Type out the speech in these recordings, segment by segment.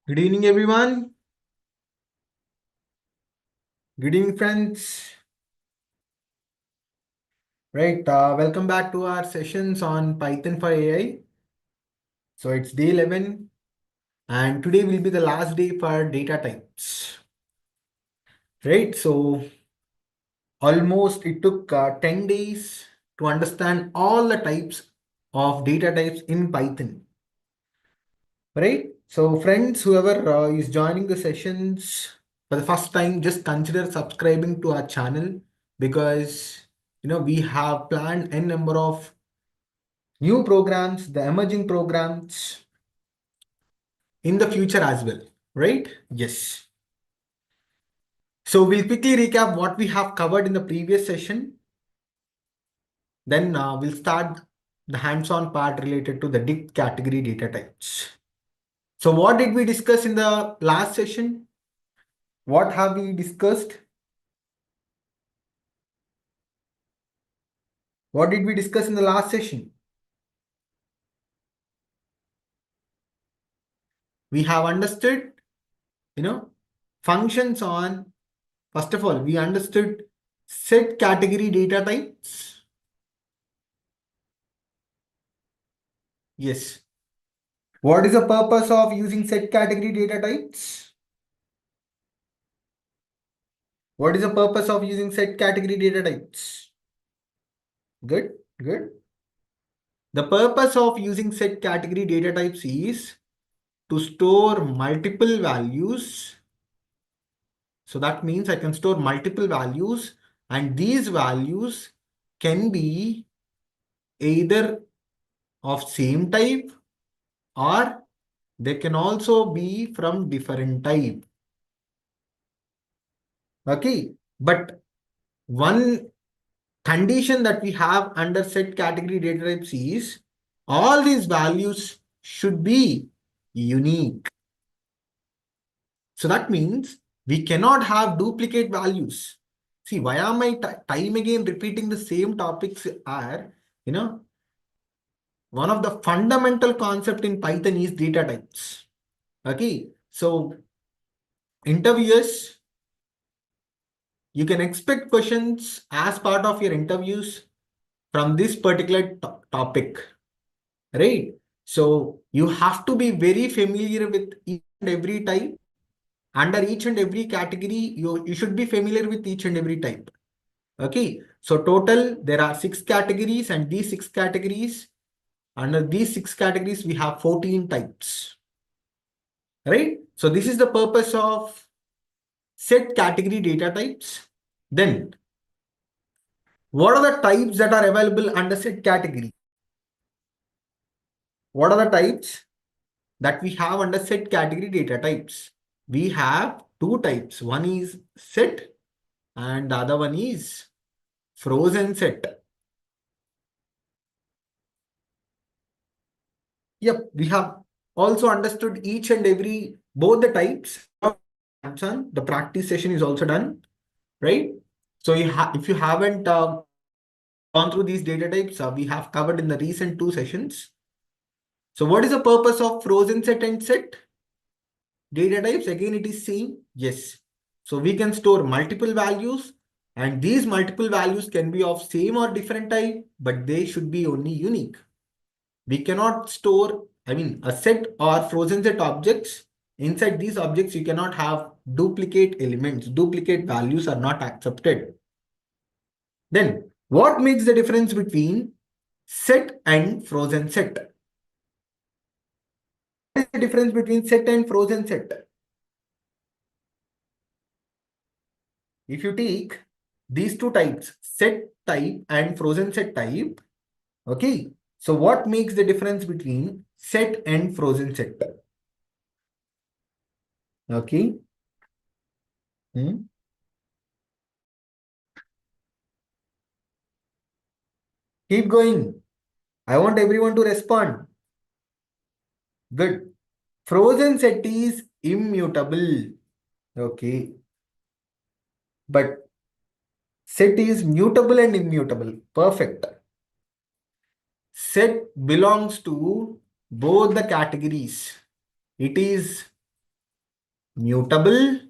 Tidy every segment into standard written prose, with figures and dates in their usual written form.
Good evening, everyone. Good evening, friends. Right, welcome back to our sessions on Python for AI. So it's day 11, and today will be the last day for data types. Right, so almost it took 10 days to understand all the types of data types in Python. Right, so friends, whoever is joining the sessions for the first time, just consider subscribing to our channel because we have planned a number of new programs, the emerging programs in the future as well, right? Yes. So we'll quickly recap what we have covered in the previous session. Then we'll start the hands-on part related to the Dict category data types. So what did we discuss in the last session? What have we discussed? What did we discuss in the last session? We have understood, functions on, first of all, we understood set category data types. Yes. What is the purpose of using set category data types? What is the purpose of using set category data types? Good, good. The purpose of using set category data types is to store multiple values. So that means I can store multiple values, and these values can be either of same type or they can also be from different type. Okay, but one condition that we have under set category data types is all these values should be unique. So that means we cannot have duplicate values. See, why am I time again repeating the same topics are, one of the fundamental concept in Python is data types. Okay, so interviewers, you can expect questions as part of your interviews from this particular topic. Right? So you have to be very familiar with each and every type. Under each and every category, you should be familiar with each and every type. Okay. So total, there are 6 categories, and these 6 categories, under these 6 categories, we have 14 types. Right? So this is the purpose of set category data types. Then, what are the types that are available under set category? What are the types that we have under set category data types? We have two types. One is set and the other one is frozen set. Yep, we have also understood each and every, both the types. The practice session is also done, right? So if you haven't gone through these data types, we have covered in the recent 2 sessions. So what is the purpose of frozen set and set data types? Again, it is same. Yes. So we can store multiple values, and these multiple values can be of same or different type, but they should be only unique. We cannot store, a set or frozen set objects. Inside these objects, you cannot have duplicate elements. Duplicate values are not accepted. Then, what makes the difference between set and frozen set? What is the difference between set and frozen set? If you take these two types, set type and frozen set type, okay. So what makes the difference between set and frozen set? Okay. Keep going. I want everyone to respond. Good. Frozen set is immutable. Okay. But set is mutable and immutable. Perfect. Set belongs to both the categories. It is mutable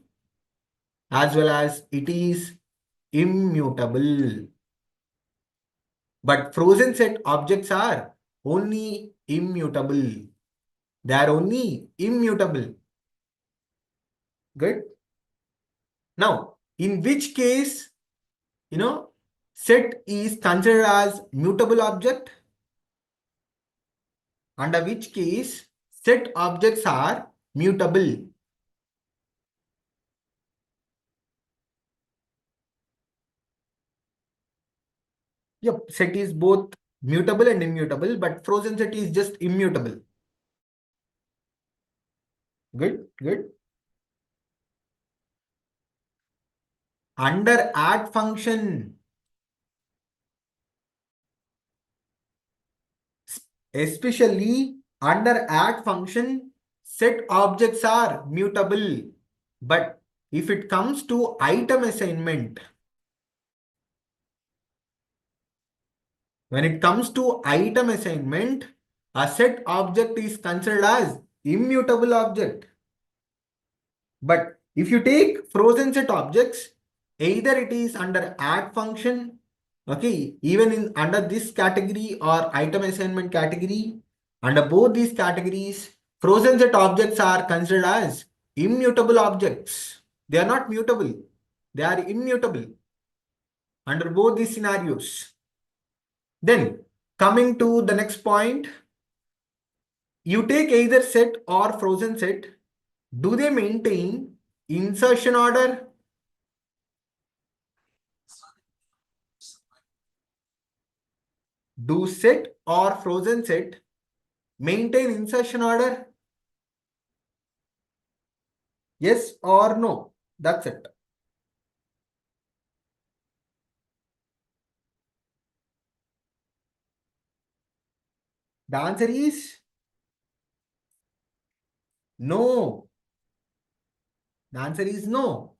as well as it is immutable. But frozen set objects are only immutable. They are only immutable. Good. Now, in which case, set is considered as mutable object? Under which case set objects are mutable? Yep, set is both mutable and immutable, but frozen set is just immutable. Good, good. Under add function, especially under add function, set objects are mutable. But if it comes to item assignment, when it comes to item assignment, a set object is considered as immutable object. But if you take frozen set objects, either it is under add function, okay, even in under this category or item assignment category, under both these categories, frozen set objects are considered as immutable objects. They are not mutable. They are immutable under both these scenarios. Then coming to the next point, you take either set or frozen set. Do they maintain insertion order? Do set or frozen set maintain insertion order? Yes or no? That's it. The answer is no. The answer is no.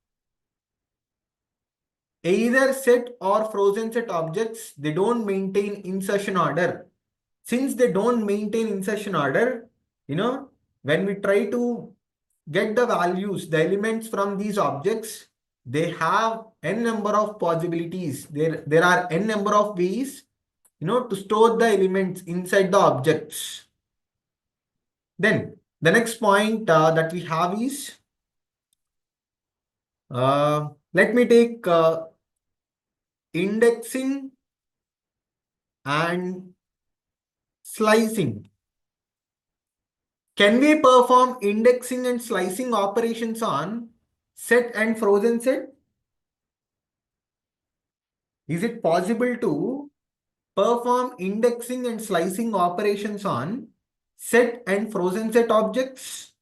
Either set or frozen set objects, they don't maintain insertion order. Since they don't maintain insertion order, when we try to get the values, the elements from these objects, they have n number of possibilities. There are n number of ways, to store the elements inside the objects. Then the next point that we have is, let me take indexing and slicing. Can we perform indexing and slicing operations on set and frozen set? Is it possible to perform indexing and slicing operations on set and frozen set objects?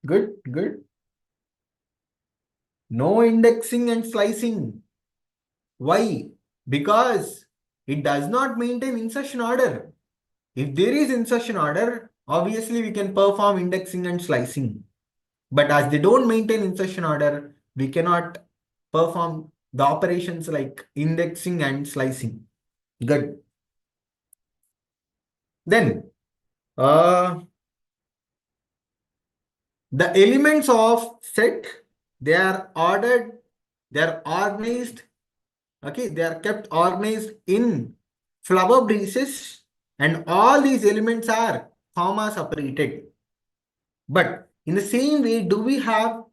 Good, good. No indexing and slicing. Why? Because it does not maintain insertion order. If there is insertion order, obviously we can perform indexing and slicing. But as they don't maintain insertion order, we cannot perform the operations like indexing and slicing. Good. Then, the elements of set, they are ordered, they are organized, okay, they are kept organized in flower braces, and all these elements are comma separated. But in the same way, do we have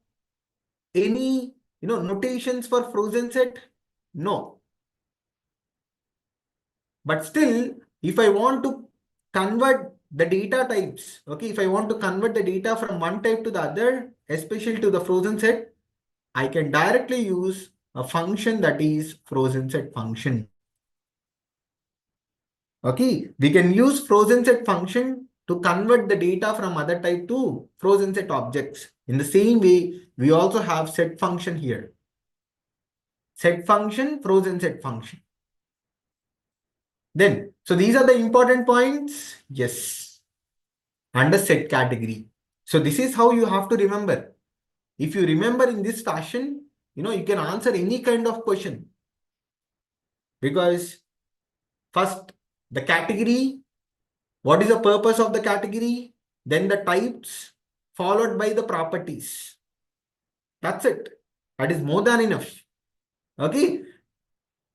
any notations for frozen set? No. But still, if I want to convert the data types, okay, if I want to convert the data from one type to the other, especially to the frozen set, I can directly use a function that is frozen set function. Okay, we can use frozen set function to convert the data from other type to frozen set objects. In the same way, we also have set function here. Set function, frozen set function. Then, so these are the important points. Yes, under set category. So this is how you have to remember. If you remember in this fashion, you can answer any kind of question. Because first, the category, What is the purpose of the category? Then the types followed by the properties. That's it. That is more than enough. Okay.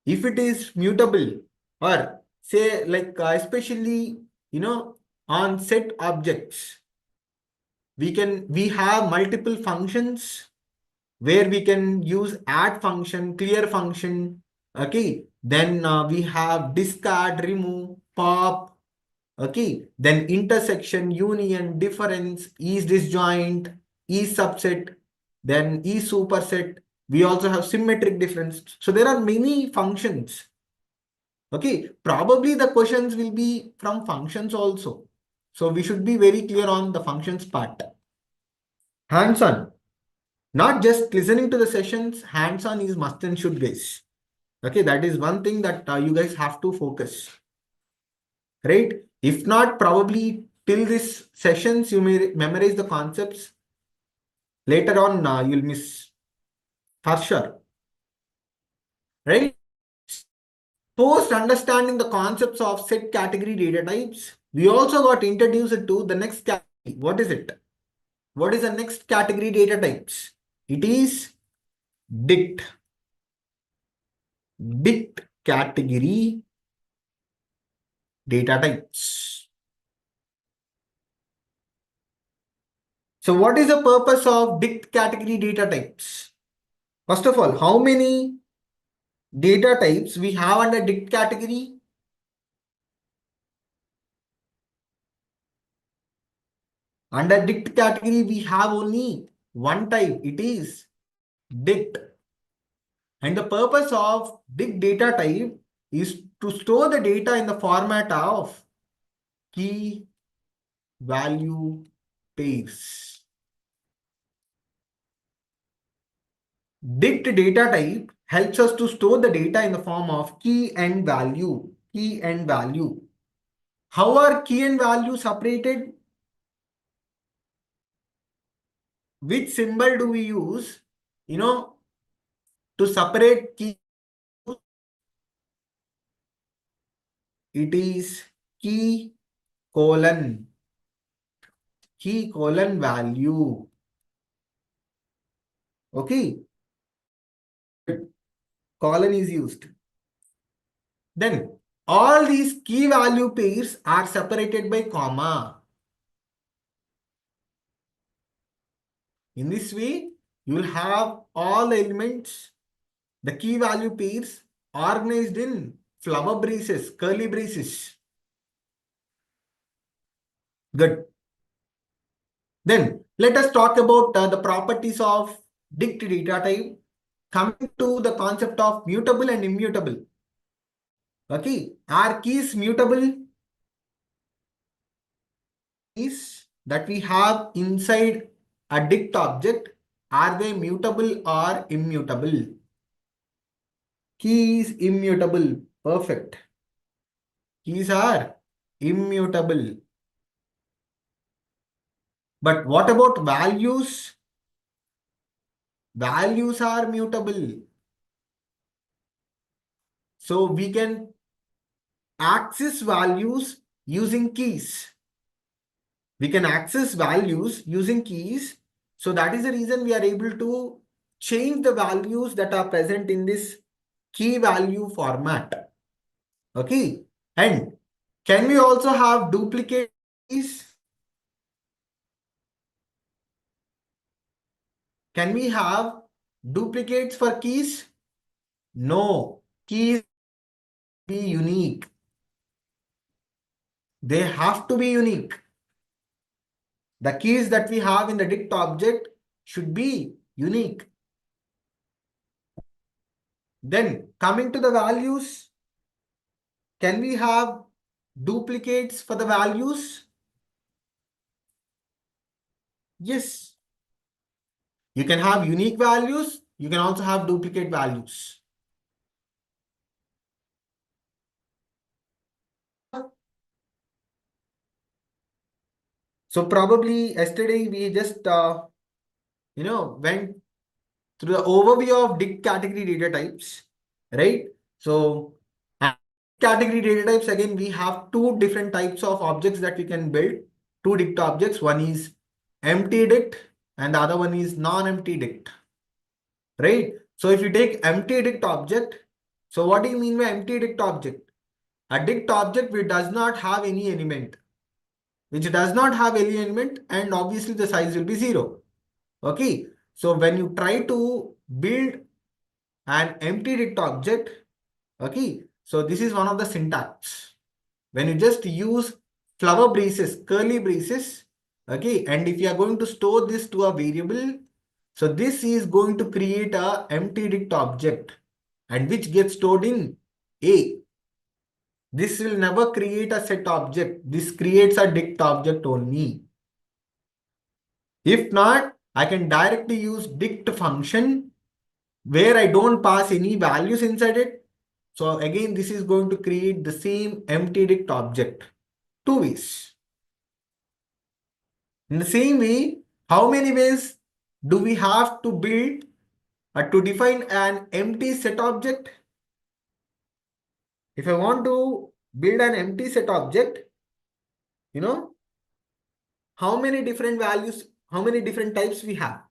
If it is mutable or say like especially, on set objects, we have multiple functions where we can use add function, clear function. Okay. Then we have discard, remove, pop. Okay. Then intersection, union, difference, is disjoint, is subset, then is superset. We also have symmetric difference. So there are many functions. Okay. Probably the questions will be from functions also. So we should be very clear on the functions part. Hands on. Not just listening to the sessions, hands on is must and should, guys. Okay. That is one thing that you guys have to focus. Right? If not, probably till this sessions, you may memorize the concepts. Later on, you'll miss for sure. Right? Post understanding the concepts of set category data types, we also got introduced to the next category. What is it? What is the next category data types? It is Dict. Dict category data types. So what is the purpose of Dict category data types? First of all, how many data types we have under Dict category? Under Dict category, we have only one type. It is Dict. And the purpose of Dict data type is to store the data in the format of key value pairs. Dict data type helps us to store the data in the form of key and value. Key and value. How are key and value separated? Which symbol do we use, to separate key? It is key colon. Key colon value. Okay. Colon is used. Then all these key value pairs are separated by comma. In this way, you will have all the elements, the key value pairs organized in flower braces, curly braces. Good. Then let us talk about the properties of Dict data type. Coming to the concept of mutable and immutable. Okay, are keys mutable? Keys that we have inside a Dict object, are they mutable or immutable? Keys immutable. Perfect. Keys are immutable. But what about values? Values are mutable. So we can access values using keys. We can access values using keys. So that is the reason we are able to change the values that are present in this key value format. Okay. And can we also have duplicate keys? Can we have duplicates for keys? No. Keys be unique. They have to be unique. The keys that we have in the Dict object should be unique. Then coming to the values, can we have duplicates for the values? Yes. You can have unique values. You can also have duplicate values. So probably yesterday we just went through the overview of Dict category data types, right? So Category data types, again, we have two different types of objects that we can build. Two dict objects. One is empty dict and the other one is non-empty dict. Right? So if you take empty dict object, so what do you mean by empty dict object? A dict object which does not have any element, and obviously the size will be 0. Okay. So when you try to build an empty dict object, okay, so this is one of the syntax. When you just use flower braces, curly braces, okay, and if you are going to store this to a variable, so this is going to create a empty dict object and which gets stored in A. This will never create a set object. This creates a dict object only. If not, I can directly use dict function where I don't pass any values inside it. So again, this is going to create the same empty dict object. Two ways. In the same way, how many ways do we have to build to define an empty set object? If I want to build an empty set object, you know, how many different values, how many different types we have?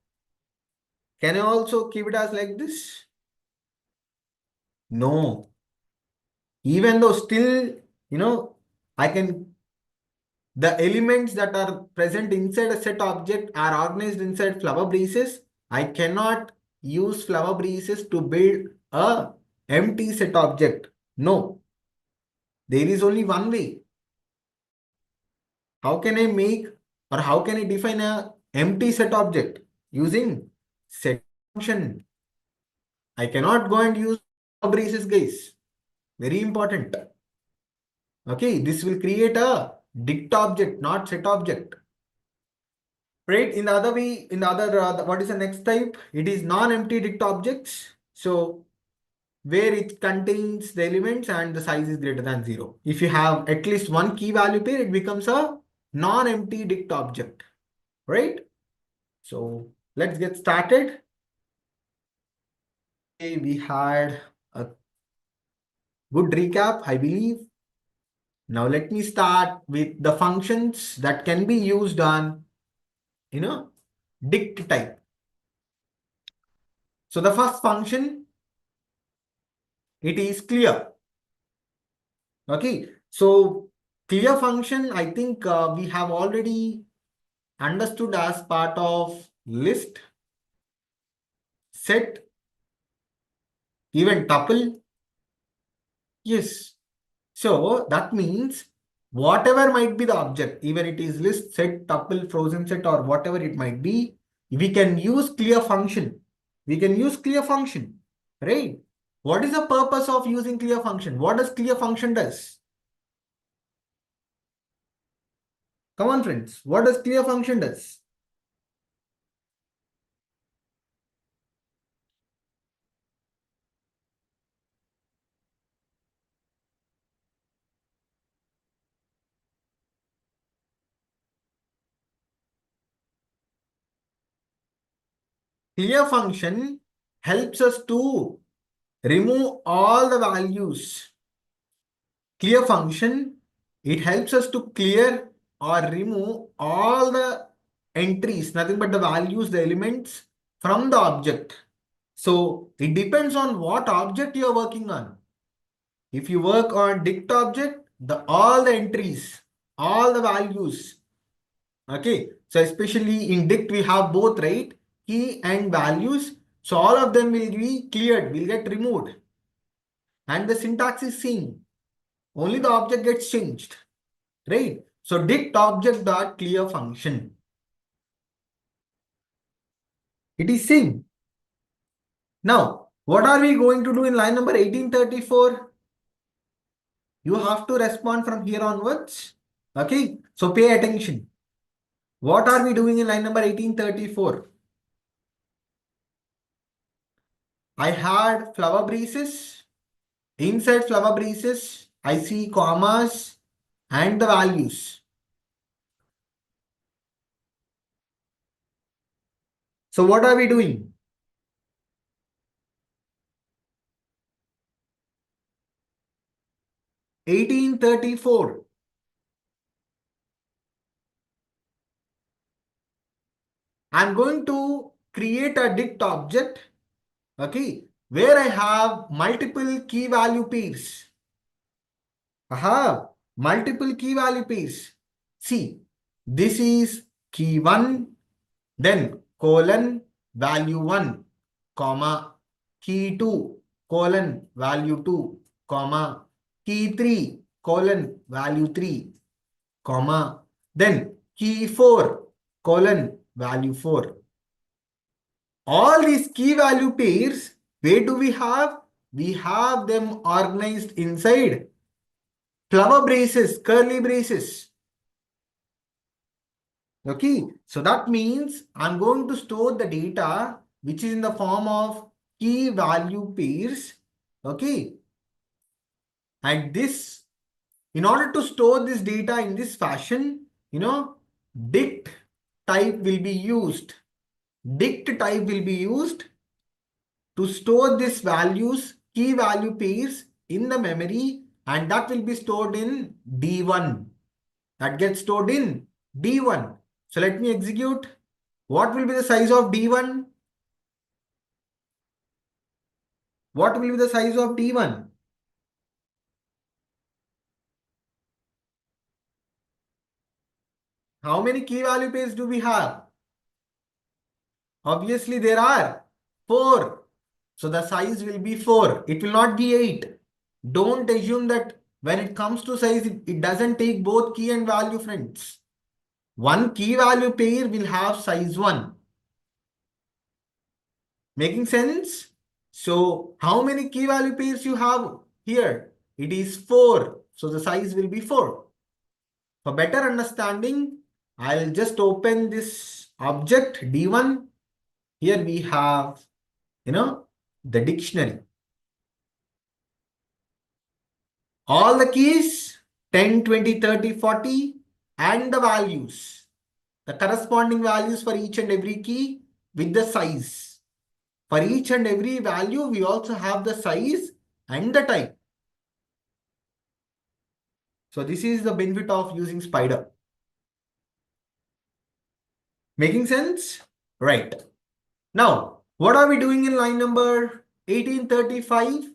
Can I also keep it as like this? No. Even though still, I can, the elements that are present inside a set object are organized inside flower braces. I cannot use flower braces to build a empty set object. No, there is only one way. How can I make or how can I define a empty set object? Using set function. I cannot go and use flower braces, guys. Very important. Okay, this will create a dict object, not set object. Right? In the other way, in the other, what is the next type? It is non-empty dict objects. So where it contains the elements and the size is greater than 0. If you have at least one key value pair, it becomes a non-empty dict object. Right? So let's get started. Okay, we had a good recap, I believe. Now let me start with the functions that can be used on, dict type. So the first function, it is clear. Okay, so clear function, I think we have already understood as part of list, set, even tuple. Yes. So that means whatever might be the object, even it is list, set, tuple, frozen set, or whatever it might be, we can use clear function. We can use clear function, right? What is the purpose of using clear function? What does clear function does? Come on, friends. What does clear function does? Clear function helps us to remove all the values. Clear function, it helps us to clear or remove all the entries, nothing but the values, the elements from the object. So it depends on what object you are working on. If you work on dict object, all the entries, all the values. Okay. So especially in dict, we have both, right? Key and values. So all of them will be cleared, will get removed. And the syntax is same. Only the object gets changed. Right? So dict object dot clear function. It is same. Now, what are we going to do in line number 1834? You have to respond from here onwards. Okay. So pay attention. What are we doing in line number 1834? I had flower braces. Inside flower braces, I see commas and the values. So what are we doing? 1834. I'm going to create a dict object, okay, where I have multiple key value pairs. I have multiple key value pairs. See, this is key 1, then colon value 1, comma, key 2, colon value 2, comma, key 3, colon value 3, comma, then key 4, colon value 4. All these key value pairs, where do we have? We have them organized inside flower braces, curly braces. Okay, so that means I'm going to store the data which is in the form of key value pairs. Okay, and this, in order to store this data in this fashion, dict type will be used. Dict type will be used to store these values, key value pairs in the memory, and that will be stored in D1. That gets stored in D1. So let me execute. What will be the size of D1? What will be the size of D1? How many key value pairs do we have? Obviously, there are 4. So the size will be 4. It will not be 8. Don't assume that when it comes to size, it doesn't take both key and value, friends. One key value pair will have size 1. Making sense? So how many key value pairs you have here? It is 4. So the size will be 4. For better understanding, I'll just open this object D1. Here we have, the dictionary. All the keys 10, 20, 30, 40 and the values. The corresponding values for each and every key with the size. For each and every value, we also have the size and the type. So this is the benefit of using Spider. Making sense? Right. Now, what are we doing in line number 1835?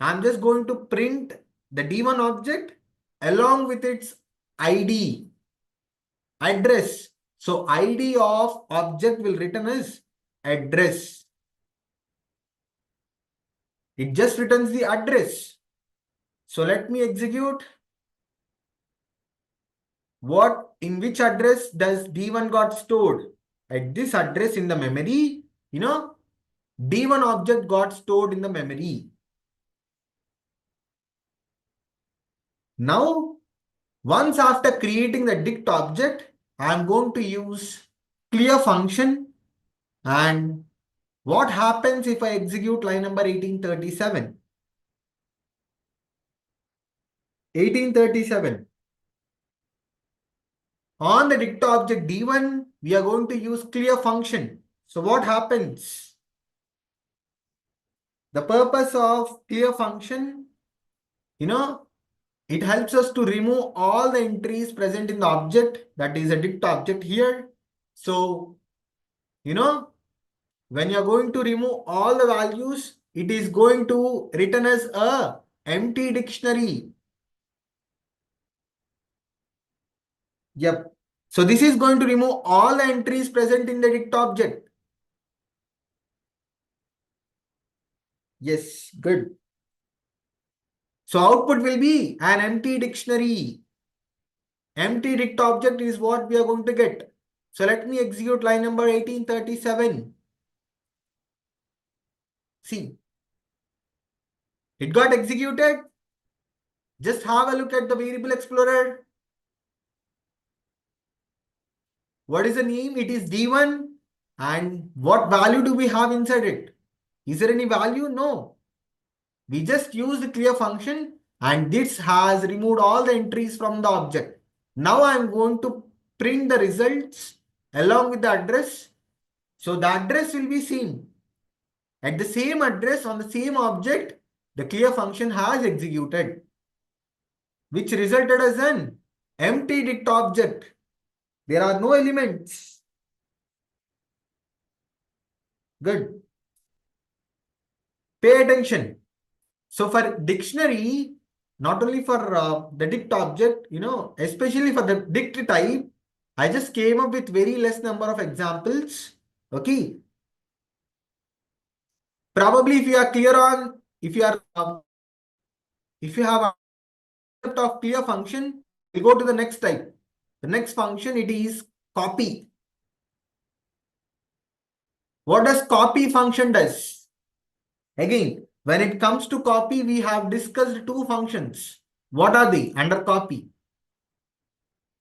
I'm just going to print the D1 object along with its ID, address. So ID of object will return as address. It just returns the address. So let me execute. What, in which address does D1 got stored? At this address in the memory, D1 object got stored in the memory. Now, once after creating the dict object, I am going to use clear function. And what happens if I execute line number 1837? 1837. On the dict object D1, we are going to use clear function. So what happens? The purpose of clear function, it helps us to remove all the entries present in the object, that is a dict object here. So, when you're going to remove all the values, it is going to return as a empty dictionary. Yep. So this is going to remove all the entries present in the dict object. Yes, good. So output will be an empty dictionary. Empty dict object is what we are going to get. So let me execute line number 1837. See, it got executed. Just have a look at the variable explorer. What is the name? It is D1. And what value do we have inside it? Is there any value? No. We just use the clear function and this has removed all the entries from the object. Now I am going to print the results along with the address. So the address will be seen. At the same address on the same object, the clear function has executed. which resulted as an empty dict object. There are no elements. Good. Pay attention. So for dictionary, not only for the dict object, especially for the dict type, I just came up with very less number of examples. Okay. Probably if you are clear on, if you have a concept of clear function, we go to the next type. The next function, it is copy. What does copy function does? Again, when it comes to copy, we have discussed two functions. What are they under copy?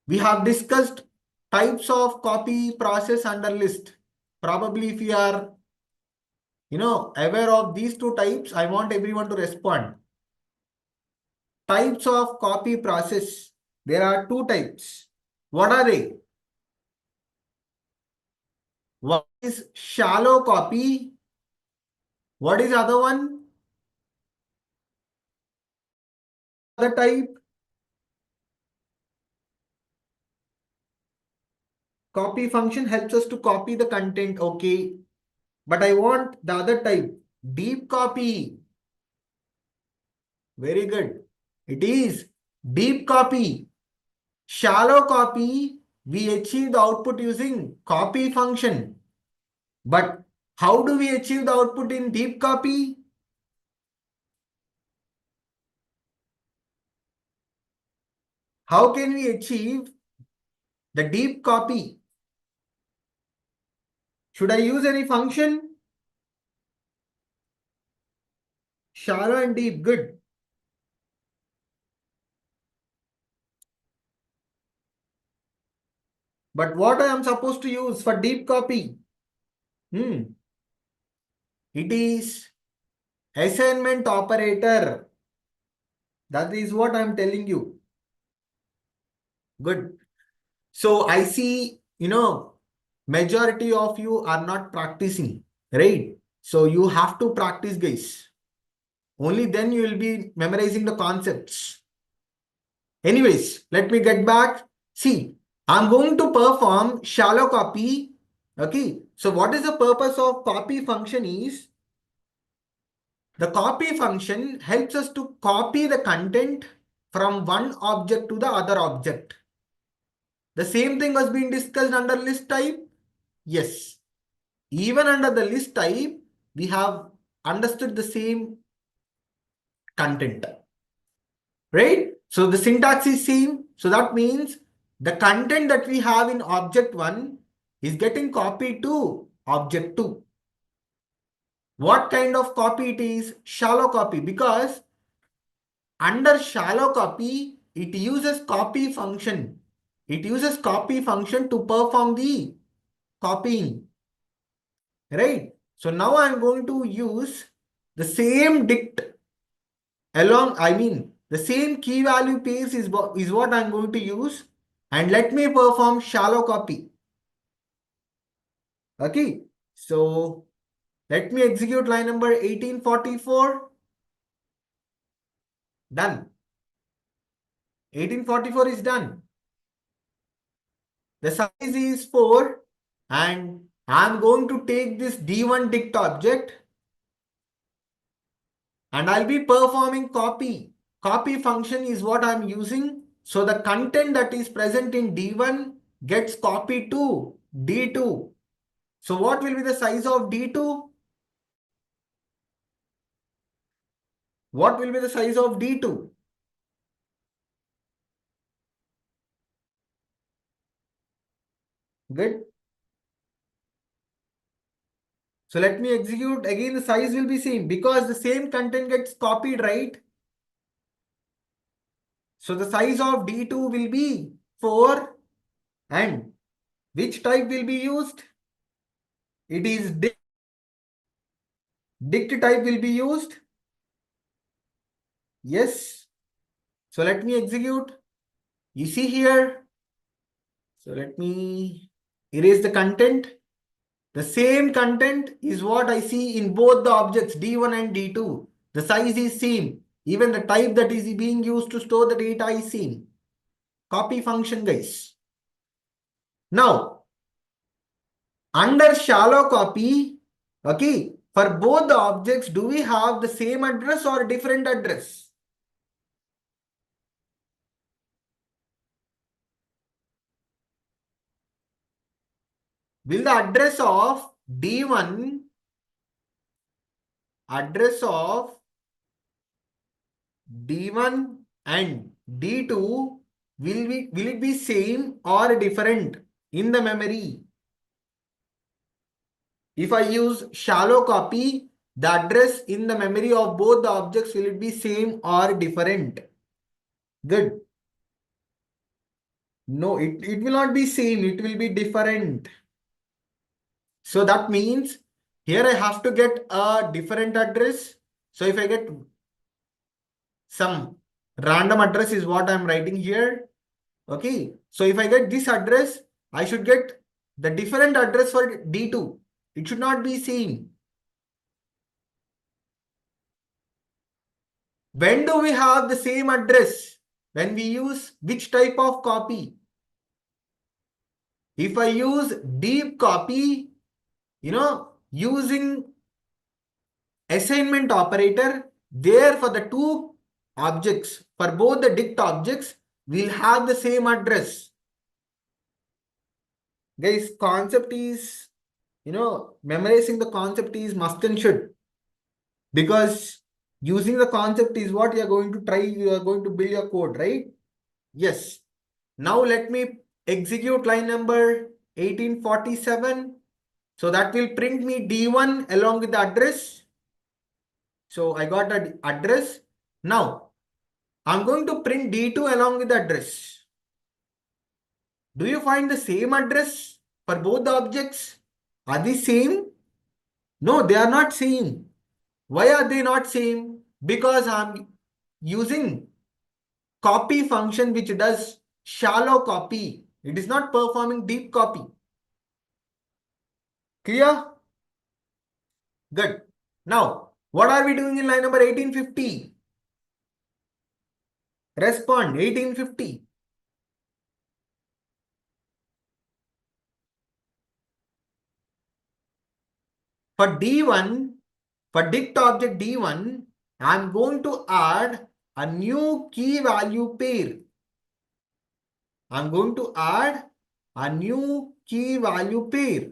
We have discussed types of copy process under list. Probably if you are, aware of these two types, I want everyone to respond. Types of copy process. There are two types. What are they? One is shallow copy. What is the other one? The type. Copy function helps us to copy the content. Okay. But I want the other type. Deep copy. Very good. It is deep copy. Shallow copy, we achieve the output using copy function. But how do we achieve the output in deep copy? How can we achieve the deep copy? Should I use any function? Shallow and deep, good. But what I am supposed to use for deep copy? It is assignment operator. That is what I am telling you. Good. So I see, majority of you are not practicing, right? So you have to practice, guys. Only then you will be memorizing the concepts. Anyways, let me get back. See, I'm going to perform shallow copy. Okay. So what is the purpose of copy function is, the copy function helps us to copy the content from one object to the other object. The same thing was being discussed under list type. Yes. Even under the list type, we have understood the same content, right? So the syntax is same. So that means the content that we have in object 1 is getting copied to object 2. What kind of copy it is? Shallow copy, because under shallow copy, it uses copy function. It uses copy function to perform the copying, right? So now I'm going to use the same dict the same key value pairs is what I'm going to use, and let me perform shallow copy. Okay, so let me execute line number 1844. Done. 1844 is done. The size is 4, and I'm going to take this D1 dict object and I'll be performing copy. Copy function is what I'm using. So the content that is present in D1 gets copied to D2. So what will be the size of D2? What will be the size of D2? Good. So let me execute. Again, the size will be same because the same content gets copied, right? So the size of D2 will be 4. And which type will be used? It is dict. Dict type will be used. Yes. So let me execute. You see here. So let me erase the content. The same content is what I see in both the objects D1 and D2. The size is same. Even the type that is being used to store the data is same. Copy function, guys. Now, under shallow copy, okay, for both the objects, do we have the same address or different address? Will the address of D1 and D2 will it be same or different in the memory? If I use shallow copy, the address in the memory of both the objects will it be same or different? Good. No, it will not be same, it will be different. So that means here I have to get a different address. So if I get some random address is what I'm writing here. Okay. So if I get this address, I should get the different address for D2. It should not be same. When do we have the same address? When we use which type of copy? If I use deep copy, using assignment operator, there for the two objects, for both the dict objects, we'll have the same address. Guys, concept is, memorizing the concept is must and should. Because using the concept is what you are going to try, you are going to build your code, right? Yes. Now let me execute line number 1847. So that will print me D1 along with the address. So I got the address. Now I'm going to print D2 along with the address. Do you find the same address for both the objects? Are they same? No, they are not same. Why are they not same? Because I'm using copy function which does shallow copy. It is not performing deep copy. Clear? Good. Now, what are we doing in line number 1850? Respond 1850. For D1, for dict object D1, I'm going to add a new key value pair. I'm going to add a new key value pair.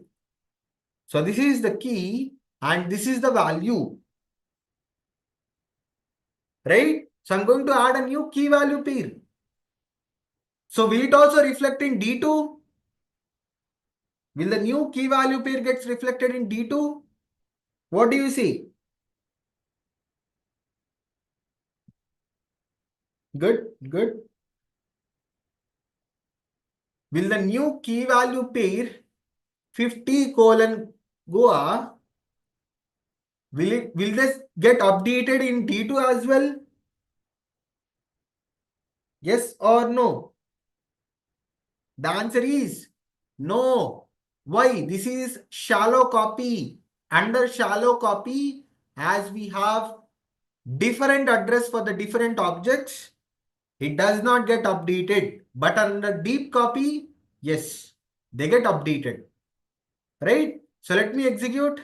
So this is the key and this is the value. Right? So I'm going to add a new key value pair. So will it also reflect in D2? Will the new key value pair gets reflected in D2? What do you see? Good, good. Will the new key value pair 50 colon Goa, will this get updated in D2 as well? Yes or no? The answer is no. Why? This is shallow copy. Under shallow copy, as we have different address for the different objects, it does not get updated. But under deep copy, yes, they get updated. Right? So let me execute.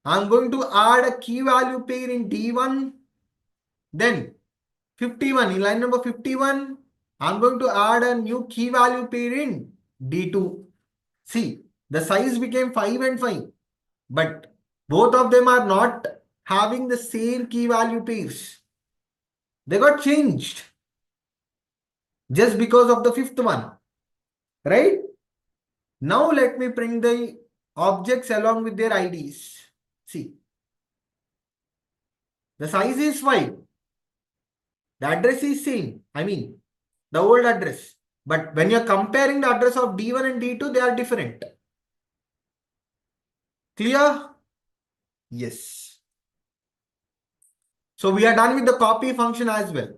I'm going to add a key value pair in D1. Then 51, in line number 51, I'm going to add a new key value pair in D2. See, the size became 5 and 5. But both of them are not having the same key value pairs. They got changed just because of the fifth one. Right? Now let me print the objects along with their IDs. See, the size is 5. The address is same. I mean, the old address. But when you're comparing the address of D1 and D2, they are different. Clear? Yes. So we are done with the copy function as well.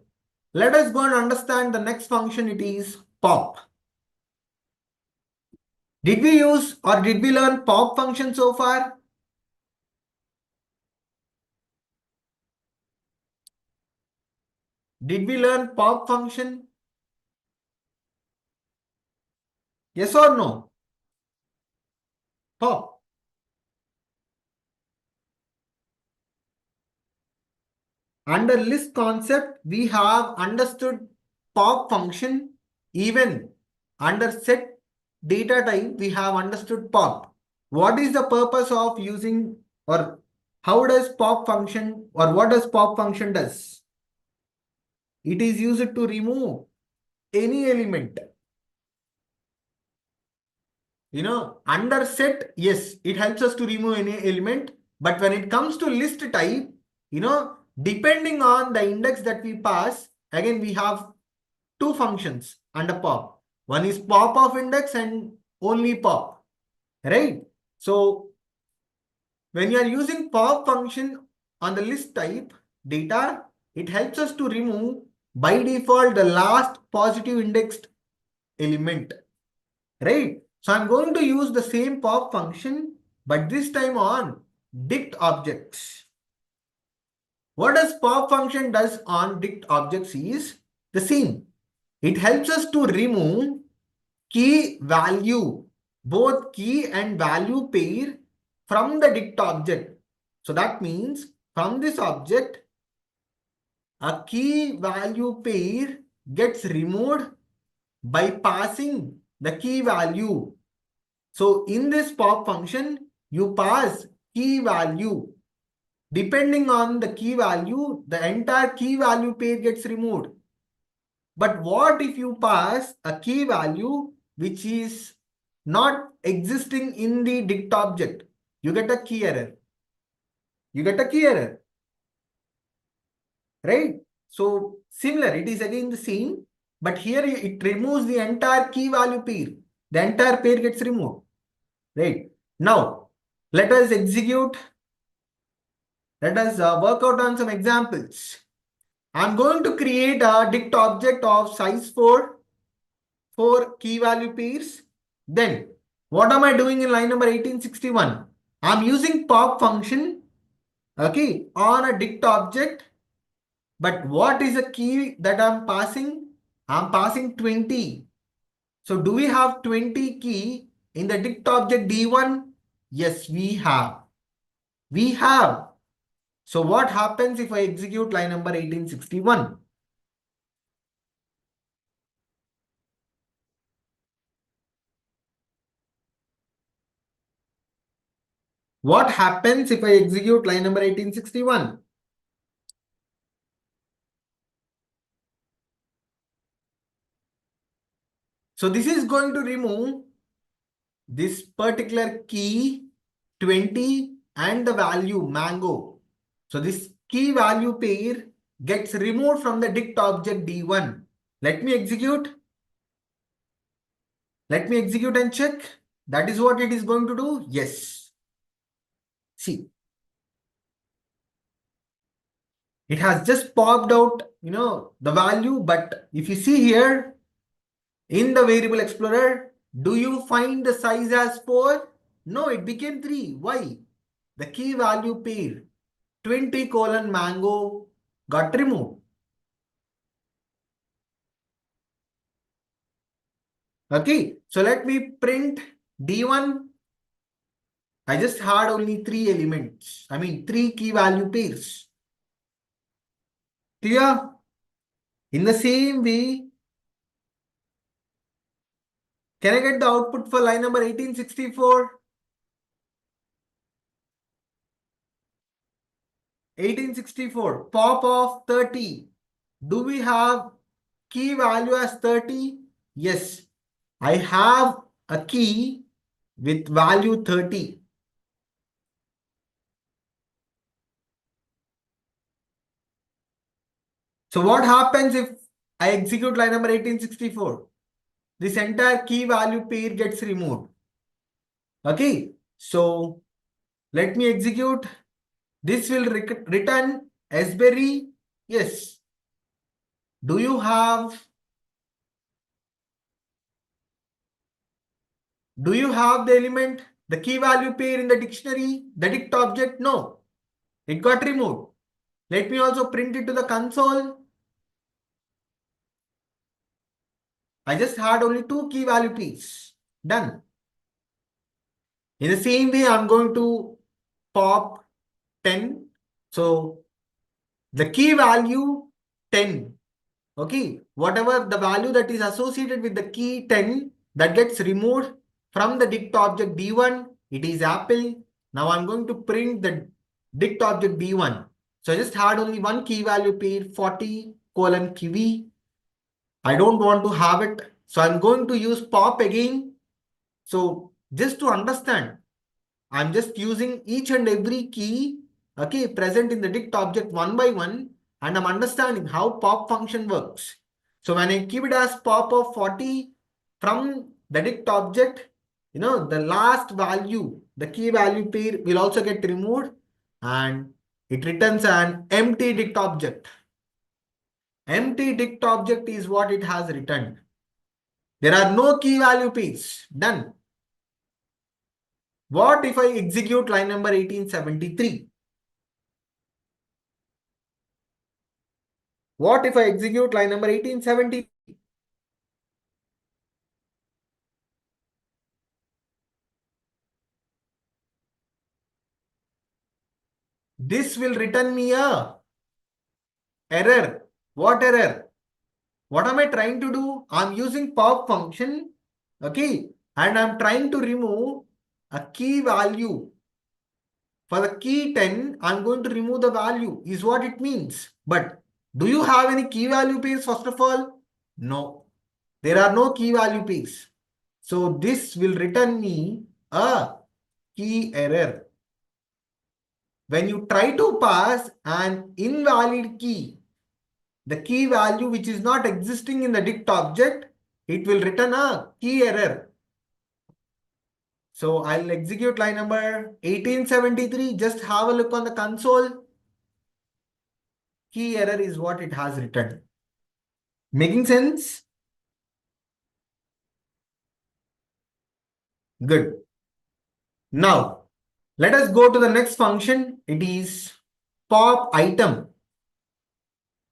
Let us go and understand the next function. It is pop. Did we use or did we learn pop function so far? Did we learn pop function? Yes or no? Pop. Under list concept, we have understood pop function. Even under set data type, we have understood pop. What is the purpose of using, or how does pop function, or what does pop function does? It is used to remove any element. Under set, yes, it helps us to remove any element. But when it comes to list type, depending on the index that we pass, again, we have two functions under pop. One is pop of index and only pop, right? So when you are using pop function on the list type data, it helps us to remove by default the last positive indexed element, right? So I'm going to use the same pop function, but this time on dict objects. What does pop function does on dict objects is the same. It helps us to remove key value, both key and value pair from the dict object. So that means from this object, a key value pair gets removed by passing the key value. So in this pop function, you pass key value. Depending on the key value, the entire key value pair gets removed. But what if you pass a key value which is not existing in the dict object? You get a key error. You get a key error, right? So similar, it is again the same, but here it removes the entire key value pair. The entire pair gets removed, right? Now, let us execute. Let us work out on some examples. I'm going to create a dict object of size 4 key value pairs. Then, what am I doing in line number 1861? I'm using pop function, okay, on a dict object. But what is the key that I'm passing? I'm passing 20. So do we have 20 key in the dict object D1? Yes, we have. We have. So what happens if I execute line number 1861? What happens if I execute line number 1861? So this is going to remove this particular key 20 and the value mango. So this key value pair gets removed from the dict object D1. Let me execute. Let me execute and check. That is what it is going to do. Yes. See, it has just popped out, the value. But if you see here in the variable explorer, do you find the size as 4? No, it became 3. Why? The key value pair 20 colon mango got removed. Okay, so let me print D1. I just had only 3 elements. I mean 3 key value pairs. Clear? In the same way, can I get the output for line number 1864? 1864, pop of 30. Do we have key value as 30? Yes, I have a key with value 30. So what happens if I execute line number 1864? This entire key value pair gets removed. Okay, so let me execute. This will return Sberry. Yes. Do you have the element, the key value pair in the dictionary, the dict object? No, it got removed. Let me also print it to the console. I just had only two key value pairs. Done. In the same way, I'm going to pop 10. So the key value 10. Okay. Whatever the value that is associated with the key 10 that gets removed from the dict object D1, it is Apple. Now I'm going to print the dict object D1. So I just had only one key value pair 40 colon QV. I don't want to have it. So I'm going to use pop again. So just to understand, I'm just using each and every key, okay, present in the dict object one by one, and I'm understanding how pop function works. So when I keep it as pop of 40 from the dict object, the last value, the key value pair will also get removed and it returns an empty dict object. Empty dict object is what it has returned. There are no key value pairs. Done. What if I execute line number 1873? What if I execute line number 1870? This will return me a error. What error? What am I trying to do? I'm using pop function, okay, and I'm trying to remove a key value. For the key 10, I'm going to remove the value, is what it means. But do you have any key value pairs first of all? No. There are no key value pairs. So this will return me a key error. When you try to pass an invalid key, the key value which is not existing in the dict object, it will return a key error. So I'll execute line number 1873. Just have a look on the console. Key error is what it has returned. Making sense? Good. Now, let us go to the next function. It is pop item.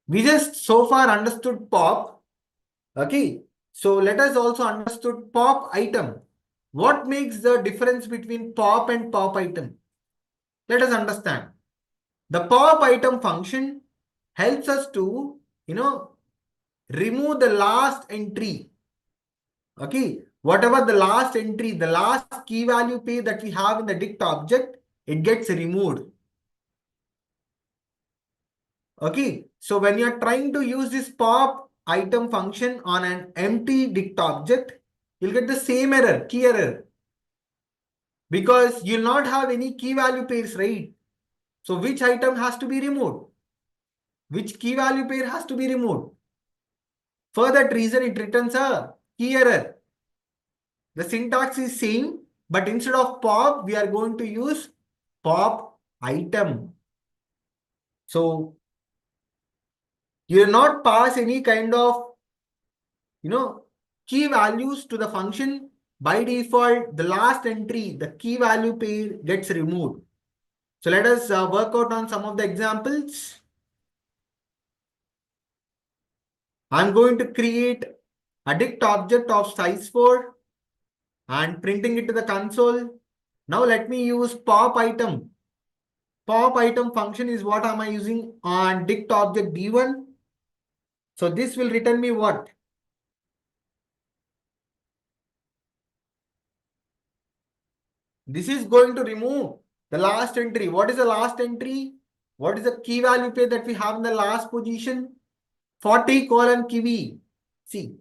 We just so far understood pop. Okay. So let us also understood pop item. What makes the difference between pop and pop item? Let us understand. The pop item function helps us to, remove the last entry. Okay. Whatever the last entry, the last key value pair that we have in the dict object, it gets removed. Okay. So when you are trying to use this pop item function on an empty dict object, you'll get the same error, key error. Because you'll not have any key value pairs, right? So which item has to be removed? Which key value pair has to be removed? For that reason, it returns a key error. The syntax is same, but instead of pop, we are going to use pop item. So you will not pass any kind of, key values to the function. By default, the last entry, the key value pair gets removed. So let us work out on some of the examples. I'm going to create a dict object of size 4 and printing it to the console. Now let me use pop item. Pop item function is what am I using on dict object D1. So this will return me what? This is going to remove the last entry. What is the last entry? What is the key value pair that we have in the last position? 40 colon kiwi. See,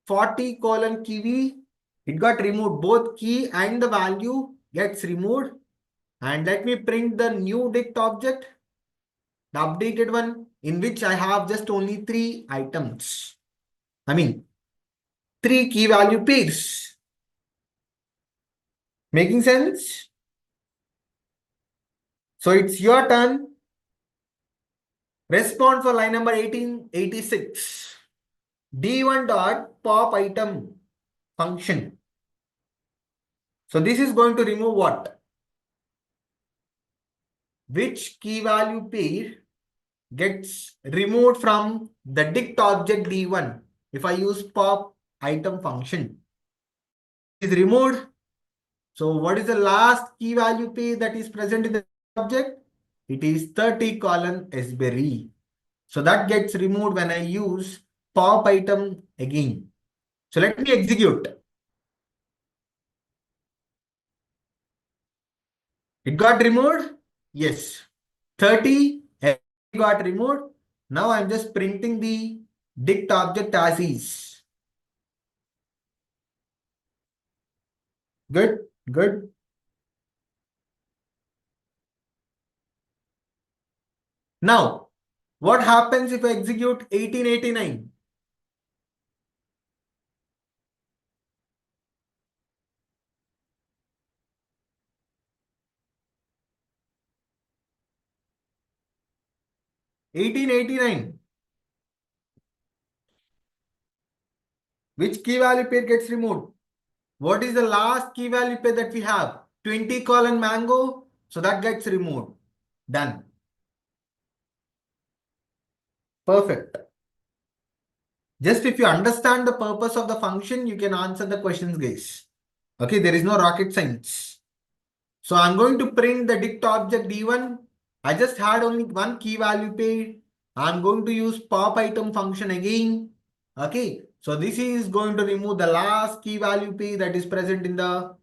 40 colon kiwi. It got removed. Both key and the value gets removed. And let me print the new dict object, the updated one, in which I have just only 3 items. I mean, 3 key value pairs. Making sense? So it's your turn. Respond for line number 1886. D1 dot pop item function. So this is going to remove what? Which key value pair gets removed from the dict object D1? if I use pop item function, is removed. So what is the last key value pair that is present in the object? It is 30 colon sberry. So that gets removed when I use pop item again. So let me execute. It got removed? Yes. 30 got removed. Now I'm just printing the dict object as is. Good, good. Now, what happens if I execute 1889? Which key value pair gets removed? What is the last key value pair that we have? 20 colon mango. So that gets removed. Done. Perfect. Just if you understand the purpose of the function, you can answer the questions, guys. Okay, there is no rocket science. So I'm going to print the dict object D1. I just had only one key value pair. I'm going to use pop item function again. Okay, so this is going to remove the last key value pair that is present in the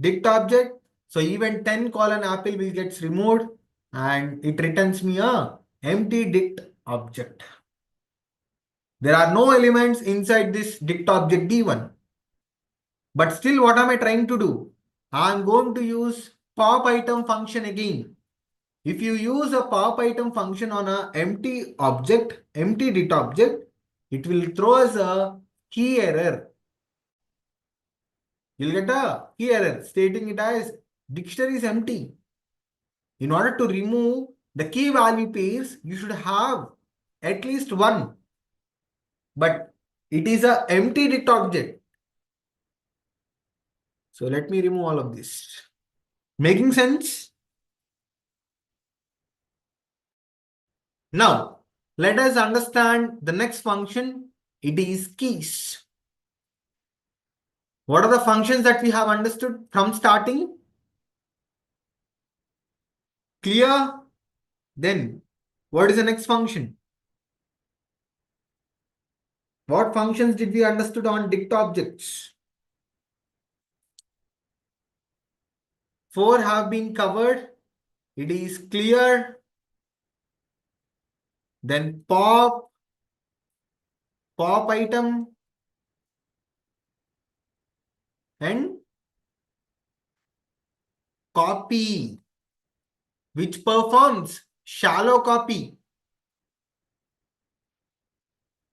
dict object. So even 10 colon apple will get removed and it returns me a empty dict object. There are no elements inside this dict object D1. But still, what am I trying to do? I'm going to use pop item function again. If you use a pop item function on a empty object, empty dict object, it will throw us a key error. You'll get a key error stating it as dictionary is empty. In order to remove the key value pairs, you should have at least one. But it is a empty dict object. So let me remove all of this. Making sense? Now, let us understand the next function. It is keys. What are the functions that we have understood from starting? Clear? Then, what is the next function? What functions did we understood on dict objects? 4 have been covered. It is clear. Then pop item, and copy, which performs shallow copy.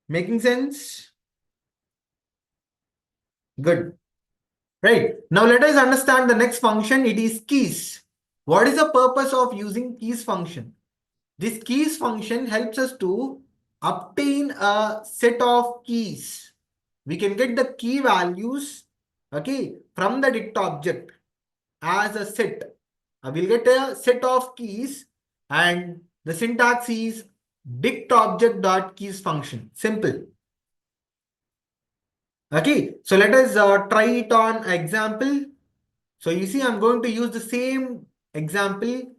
Making sense? Good. Right. Now let us understand the next function. It is keys. What is the purpose of using keys function? This keys function helps us to obtain a set of keys. We can get the key values, okay, from the dict object as a set. We'll get a set of keys and the syntax is dict object dot keys function. Simple. Okay, so let us try it on example. So you see, I'm going to use the same example.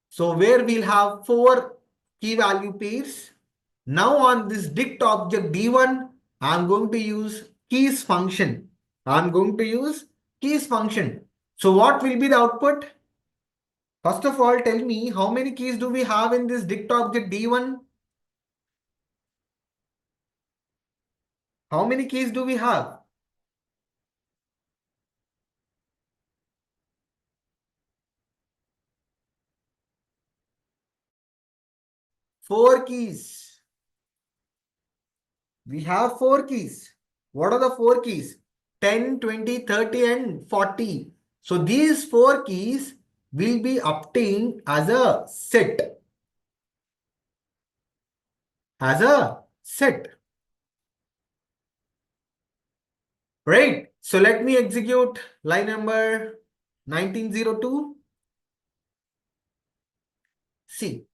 So where we'll have 4 key value pairs. Now on this dict object D1, I'm going to use keys function. I'm going to use keys function. So what will be the output? First of all, tell me how many keys do we have in this dict object D1? How many keys do we have? 4 keys. We have 4 keys. What are the 4 keys? 10, 20, 30 and 40. So these 4 keys will be obtained as a set. As a set. Right. So let me execute line number 1902. See.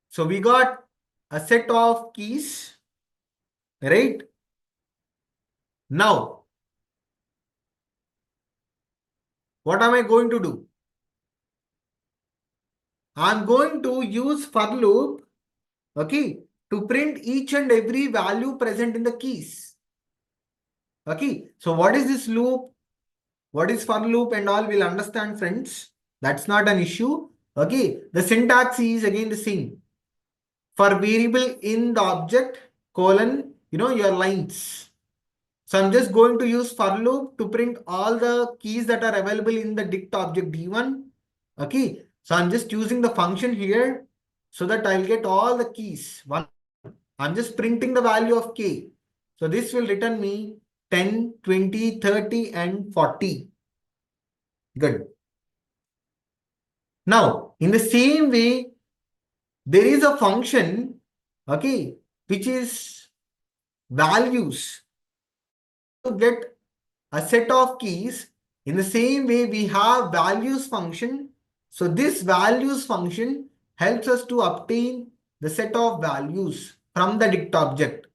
So we got a set of keys, right? Now, what am I going to do? I'm going to use for loop, okay, to print each and every value present in the keys. Okay, so what is this loop? What is for loop and all we'll understand, friends. That's not an issue. Okay, the syntax is again the same. For variable in the object, colon, your lines. So I'm just going to use for loop to print all the keys that are available in the dict object D1. Okay, so I'm just using the function here so that I'll get all the keys. I'm just printing the value of k. So this will return me 10, 20, 30, and 40. Good. Now, in the same way, there is a function, okay, which is values. To get a set of keys, in the same way we have values function. So this values function helps us to obtain the set of values from the dict object.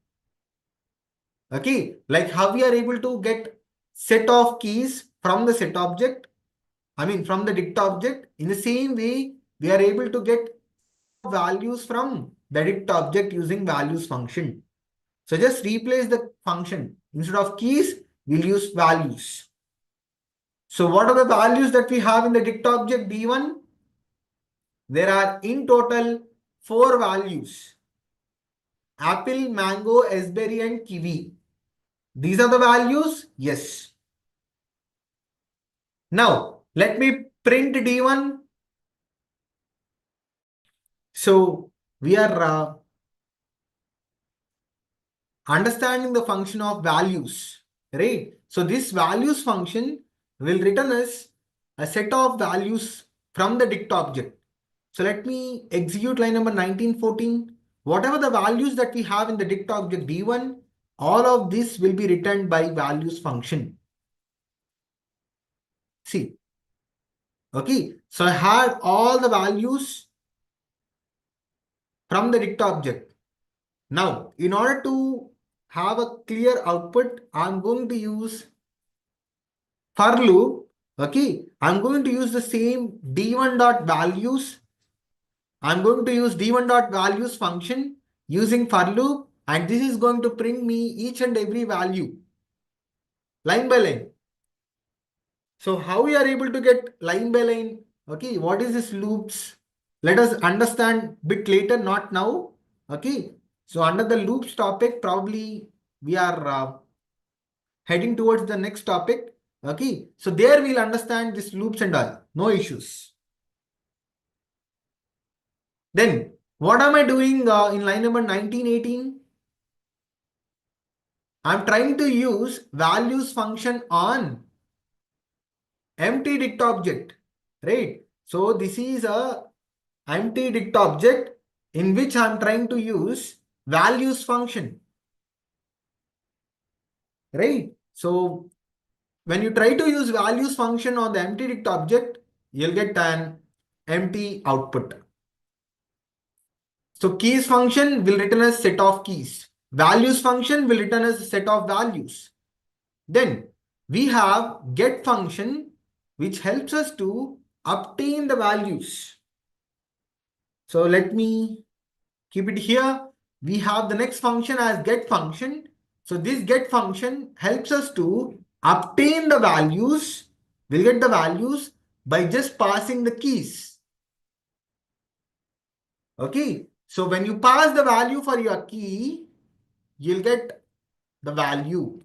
Okay, like how we are able to get set of keys from the set object, from the dict object. In the same way, we are able to get values from the dict object using values function. So just replace the function. Instead of keys, we'll use values. So what are the values that we have in the dict object D1? There are in total 4 values. Apple, mango, raspberry and kiwi. These are the values? Yes. Now, let me print D1. So we are understanding the function of values, right? So this values function will return us a set of values from the dict object. So let me execute line number 1914. Whatever the values that we have in the dict object D1, all of this will be returned by values function. See, okay. So I had all the values from the dict object. Now, in order to have a clear output, I'm going to use for loop. Okay, I'm going to use the same d1 dot values. I'm going to use d1 dot values function using for loop, and this is going to print me each and every value line by line. So how we are able to get line by line? Okay, what is this loops? Let us understand bit later, not now. Okay, so under the loops topic, probably we are heading towards the next topic. Okay, so there we'll understand this loops and all, no issues. Then what am I doing in line number 1918? I'm trying to use values function on empty dict object, right? So this is a empty dict object in which I'm trying to use values function, right? So when you try to use values function on the empty dict object, you'll get an empty output. So keys function will return a set of keys. Values function will return a set of values. Then we have get function which helps us to obtain the values. So let me keep it here. We have the next function as get function. So this get function helps us to obtain the values. We'll get the values by just passing the keys. Okay. So when you pass the value for your key, you'll get the value.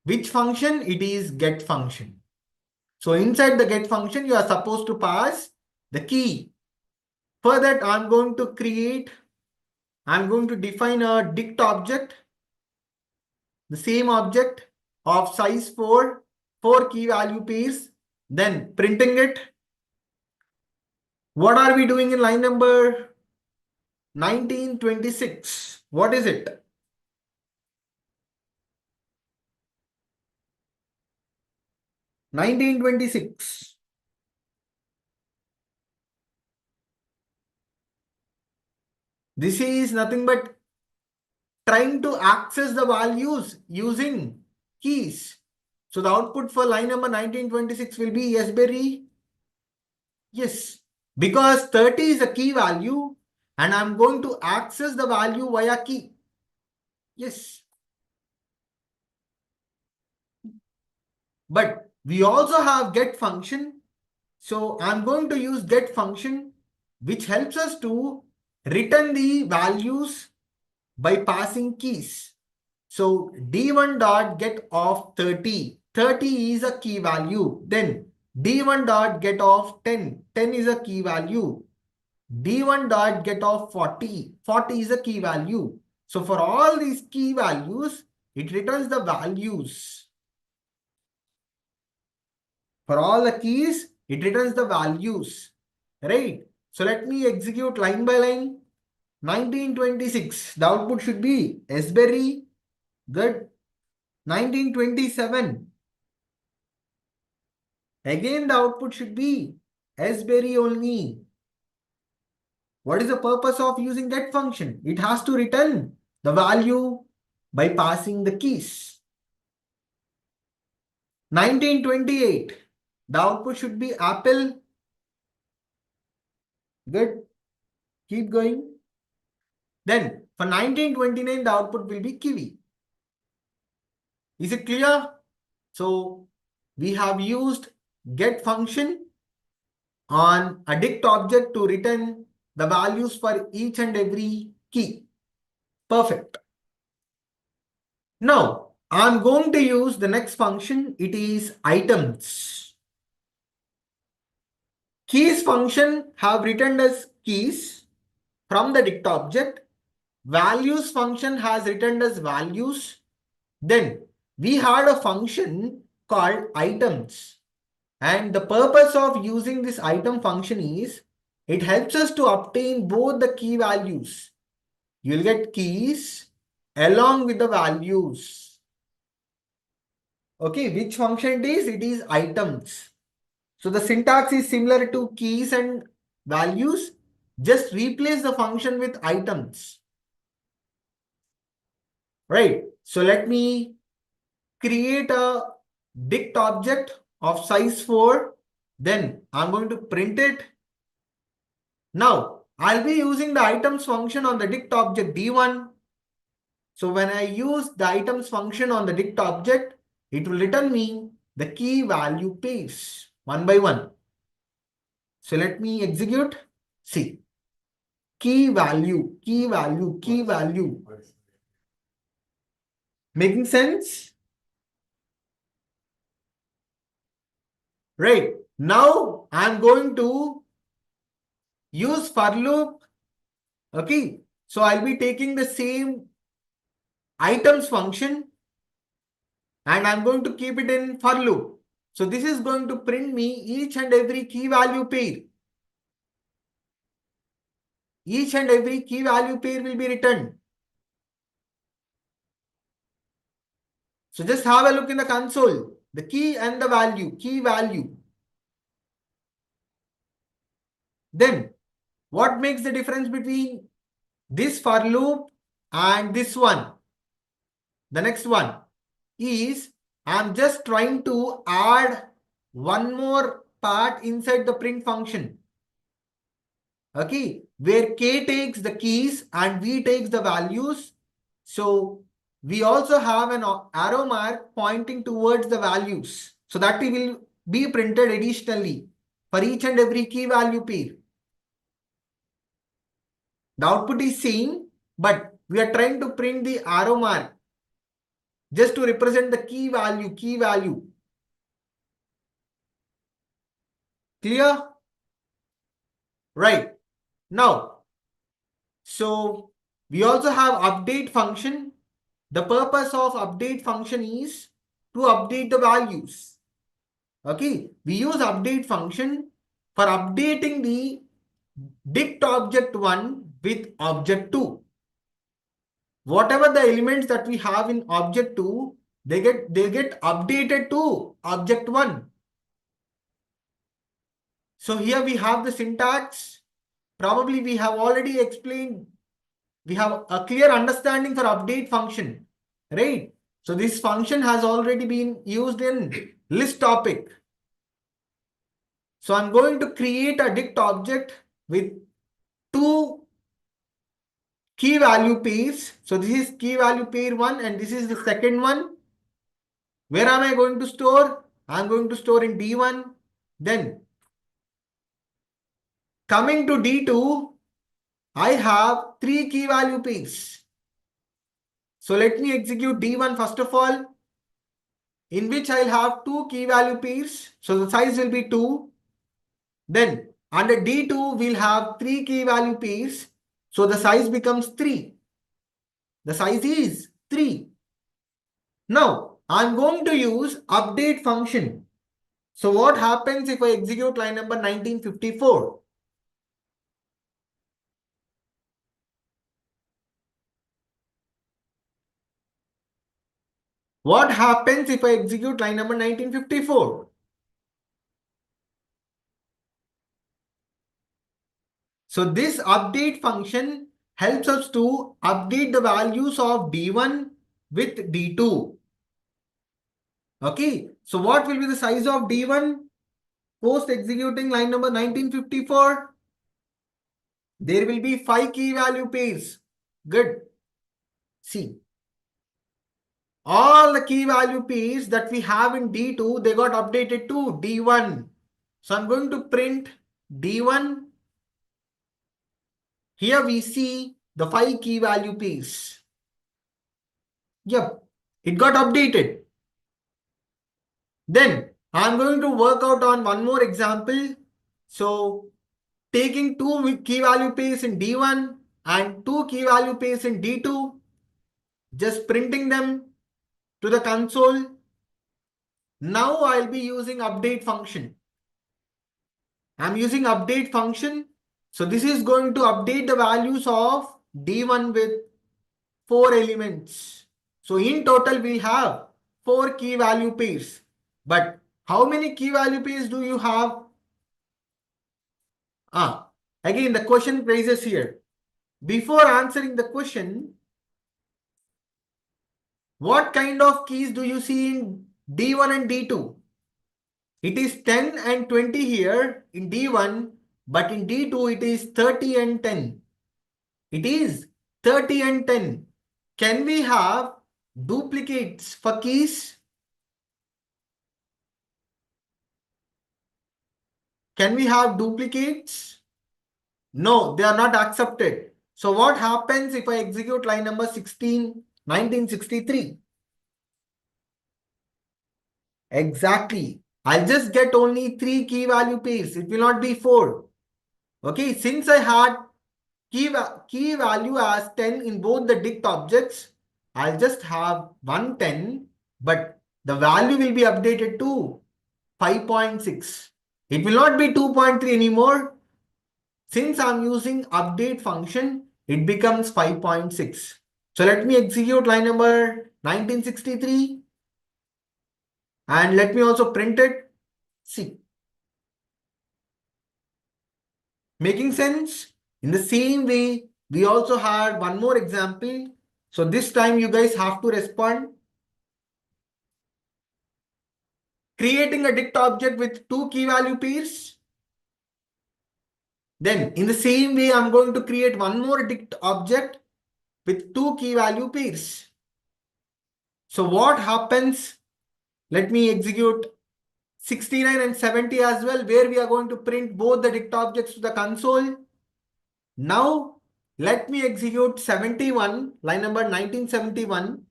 Which function? It is get function. So inside the get function, you are supposed to pass the key. For that, I'm going to define a dict object, the same object of size 4 key value pairs, then printing it. What are we doing in line number 1926? What is it? 1926. This is nothing but trying to access the values using keys. So the output for line number 1926 will be yes, berry. Yes, because 30 is a key value and I'm going to access the value via key. Yes, but we also have get function. So I'm going to use get function, which helps us to return the values by passing keys. So d1 dot get of 30. 30 is a key value. Then d1 dot get of 10. 10 is a key value. d1 dot get of 40. 40 is a key value. So for all these key values, it returns the values. For all the keys, it returns the values. Right? So let me execute line by line. 1926. The output should be sberry. Good. 1927. Again, the output should be sberry only. What is the purpose of using that function? It has to return the value by passing the keys. 1928. The output should be apple. Good. Keep going. Then for 1929, the output will be kiwi. Is it clear? So we have used get function on a dict object to return the values for each and every key. Perfect. Now I'm going to use the next function. It is items. Keys function have returned as keys from the dict object. Values function has returned as values. Then we had a function called items. And the purpose of using this item function is it helps us to obtain both the key values. You'll get keys along with the values. Okay, which function it is? It is items. So the syntax is similar to keys and values. Just replace the function with items. Right. So let me create a dict object of size 4. Then I'm going to print it. Now I'll be using the items function on the dict object d1. So when I use the items function on the dict object, it will return me the key value pairs one by one. So let me execute. See, key value, key value, key value. Making sense? Right. Now I'm going to use for loop. Okay. So I'll be taking the same items function and I'm going to keep it in for loop. So this is going to print me each and every key value pair. Each and every key value pair will be returned. So just have a look in the console. The key and the value, key value. Then what makes the difference between this for loop and this one? The next one is I'm just trying to add one more part inside the print function. Okay, where k takes the keys and v takes the values. So we also have an arrow mark pointing towards the values. So that will be printed additionally for each and every key value pair. The output is same, but we are trying to print the arrow mark just to represent the key value, key value. Clear? Right. Now, so we also have update function. The purpose of update function is to update the values. Okay, we use update function for updating the dict object 1 with object 2. Whatever the elements that we have in object 2, they get updated to object 1. So here we have the syntax. Probably we have already explained we have a clear understanding for update function, right? So this function has already been used in list topic. So I'm going to create a dict object with two key value pairs. So this is key value pair 1 and this is the second one. Where am I going to store? I'm going to store in D1. Then coming to D2, I have three key value pairs. So let me execute D1 first of all, in which I'll have two key value pairs. So the size will be 2. Then under D2, we'll have three key value pairs. So the size becomes 3. The size is 3. Now I'm going to use update function. So what happens if I execute line number 1954? What happens if I execute line number 1954? So this update function helps us to update the values of D1 with D2. Okay, so what will be the size of D1 post executing line number 1954? There will be 5 key value pairs. Good. See, all the key value pairs that we have in D2, they got updated to D1. So I'm going to print D1. Here we see the 5 key value pairs. Yep, it got updated. Then I'm going to work out on one more example. So taking two key value pairs in D1 and two key value pairs in D2, just printing them to the console. Now I'll be using update function. I'm using update function. So this is going to update the values of D1 with 4 elements. So in total we have 4 key value pairs. But how many key value pairs do you have? Again the question raises here. Before answering the question, what kind of keys do you see in D1 and D2? It is 10 and 20 here in D1, but in D2 it is 30 and 10. It is 30 and 10. Can we have duplicates for keys? Can we have duplicates? No, they are not accepted. So what happens if I execute line number 16, 1963? Exactly. I'll just get only 3 key value pairs. It will not be 4. Okay, since I had key value as 10 in both the dict objects, I'll just have 110, but the value will be updated to 5.6. It will not be 2.3 anymore. Since I'm using update function, it becomes 5.6. So let me execute line number 1963 and let me also print it. See, making sense? In the same way, we also had one more example. So this time you guys have to respond. Creating a dict object with two key value pairs. Then in the same way, I'm going to create one more dict object with two key value pairs. So what happens? Let me execute 69 and 70 as well, where we are going to print both the dict objects to the console. Now let me execute 71, line number 1971,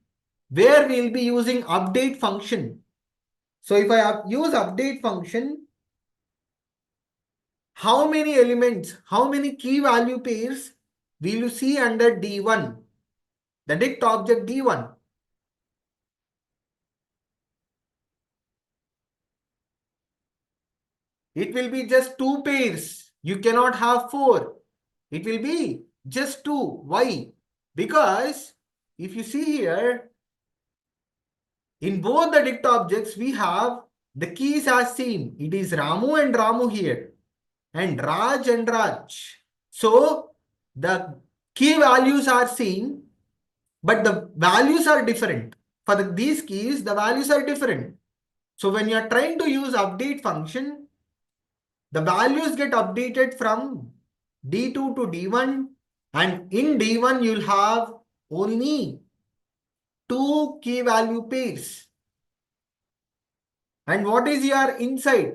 where we'll be using update function. So if I use update function, how many elements, how many key value pairs will you see under D1, the dict object D1? It will be just 2 pairs. You cannot have 4. It will be just 2. Why? Because if you see here, in both the dict objects, we have the keys as same. It is Ramu and Ramu here and Raj and Raj. So the key values are same, but the values are different. For these keys, the values are different. So when you are trying to use update function, the values get updated from D2 to D1, and in D1 you'll have only two key value pairs. And what is your inside?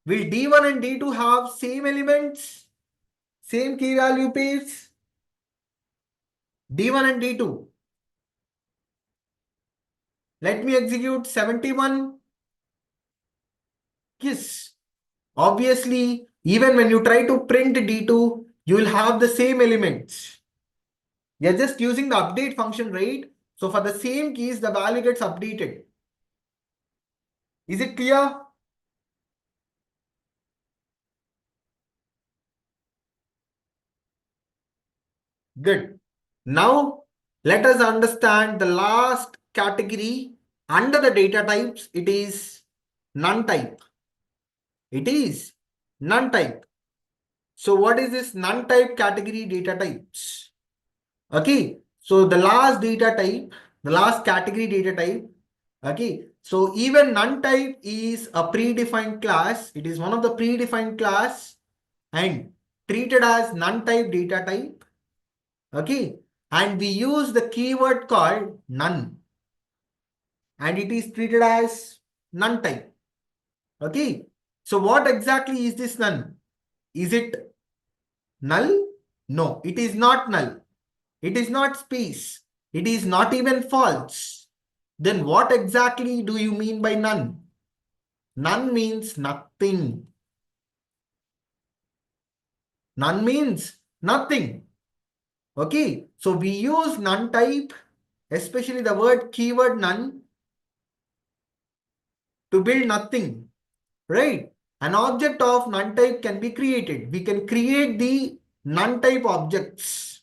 Will D1 and D2 have same elements, same key value pairs? D1 and D2. Let me execute 71. Yes. Obviously, even when you try to print D2, you will have the same elements. You're just using the update function, right? So for the same keys, the value gets updated. Is it clear? Good. Now, let us understand the last category under the data types. It is none type. It is none type. So what is this none type category data types? Okay. So the last data type, the last category data type. Okay. So even none type is a predefined class. It is one of the predefined class and treated as none type data type. Okay. And we use the keyword called none. And it is treated as none type. Okay. So what exactly is this none? Is it null? No, it is not null. It is not space. It is not even false. Then what exactly do you mean by none? None means nothing. None means nothing. Okay. So we use none type, especially the word keyword none, to build nothing. Right? An object of none type can be created. We can create the none type objects.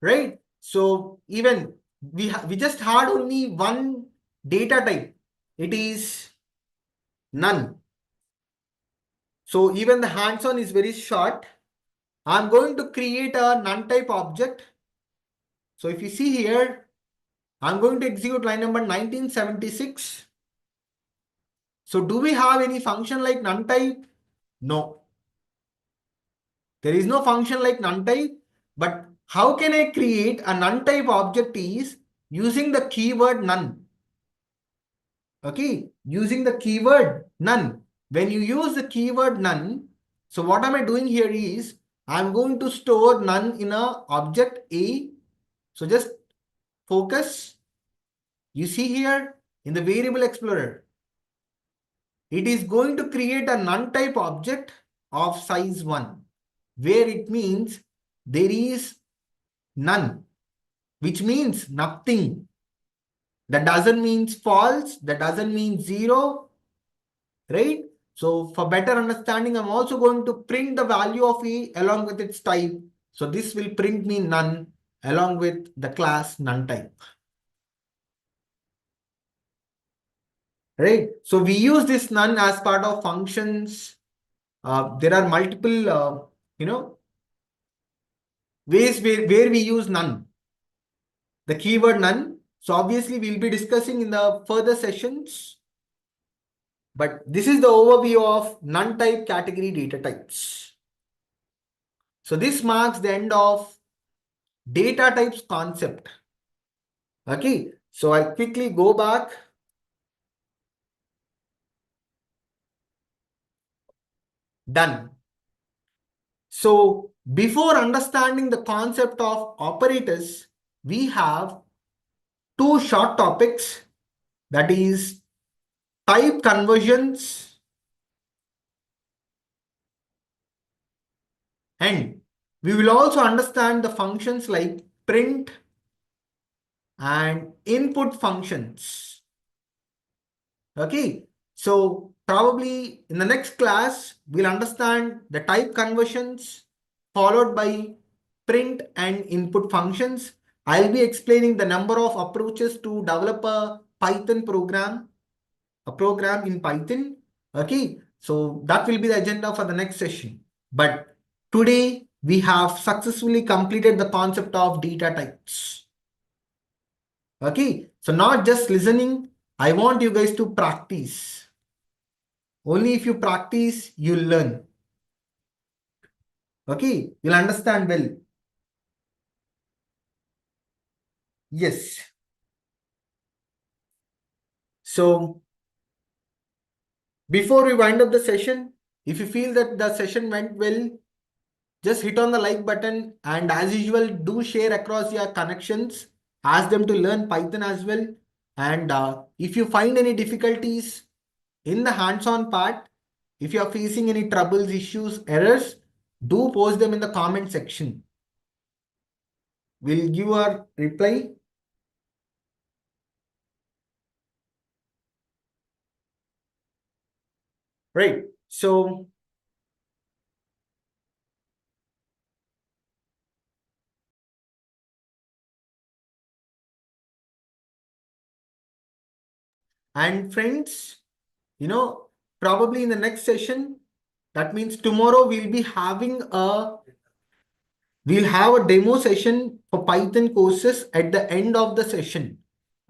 Right? So even we just had only one data type. It is none. So even the hands-on is very short. I'm going to create a none type object. So if you see here, I'm going to execute line number 1976. So do we have any function like none type? No. There is no function like none type. But how can I create a none type object is using the keyword none. Okay, using the keyword none. When you use the keyword none, so what am I doing here is I'm going to store none in a object A. So just focus. You see here in the variable explorer, it is going to create a none type object of size 1, where it means there is none, which means nothing. That doesn't mean false. That doesn't mean 0. Right? So for better understanding, I'm also going to print the value of A along with its type. So this will print me none along with the class none type. Right? So we use this none as part of functions. There are multiple, ways where we use none. The keyword none. So obviously we'll be discussing in the further sessions. But this is the overview of none type category data types. So this marks the end of data types concept. Okay, so I'll quickly go back. Done. So before understanding the concept of operators, we have two short topics, that is type conversions and we will also understand the functions like print and input functions. Okay, so probably in the next class, we'll understand the type conversions followed by print and input functions. I'll be explaining the number of approaches to develop a Python program, a program in Python. Okay, so that will be the agenda for the next session. But today we have successfully completed the concept of data types. Okay, so not just listening, I want you guys to practice. Only if you practice, you'll learn. Okay, you'll understand well. Yes. So before we wind up the session, if you feel that the session went well, just hit on the like button, and as usual, do share across your connections. Ask them to learn Python as well. And if you find any difficulties in the hands-on part, if you are facing any troubles, issues, errors, do post them in the comment section. We'll give our reply. Right. So, and friends, probably in the next session, that means tomorrow we'll have a demo session for Python courses at the end of the session.